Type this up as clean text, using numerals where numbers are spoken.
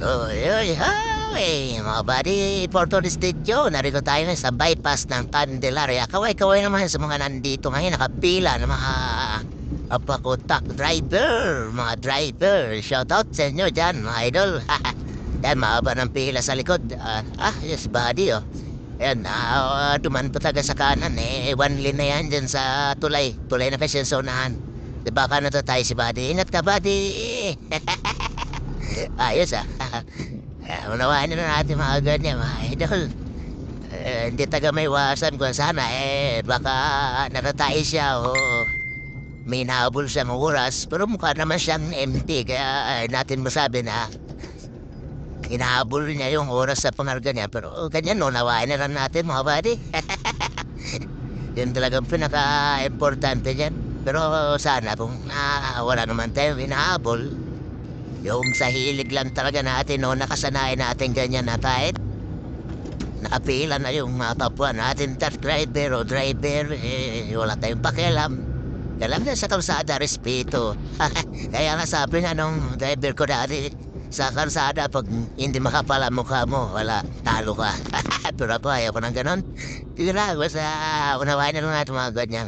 Uy, uy, hoy! Mga buddy, for today's video, narito tayo ngayon sa bypass ng Candelaria. Kaway-kaway naman sa mga nandito ngayon, nakapila ng mga apakotak driver, mga driver. Shoutout sa inyo dyan, mga idol. Yan, mahaba ng pila sa likod. Yes, buddy, oh. Ayan, duman po taga sa kanan, one lane na yan dyan sa tulay. Tulay na kasi yung sonahan. Diba ka na to tayo si buddy? Ingat ka, buddy! Ayos unawain na natin mga ganyan mga idol. Hindi taga may iwasan kung sana baka natatay siya o may nahabol siyang oras. Pero mukha naman siyang empty kaya natin masabi na hinahabol niya yung oras sa pangarga niya. Pero ganyan unawain na lang natin mga buddy. Yun talagang pinaka-importante niyan. Pero sana kung wala naman tayong hinahabol, yung sa hilig lang talaga natin, no, nakasanayan natin ganyan na kahit nakapila na yung mga kapwa natin, truck driver o driver, wala tayong pakialam. Alam na sa kalsada, respeto. Kaya nga sabi nga nung driver ko dati, sa kalsada, pag hindi makapala mukha mo, wala, talo ka. Pero ako, ayaw ko ng ganon. Sige lang, basta unawain na lang natin mga ganyan.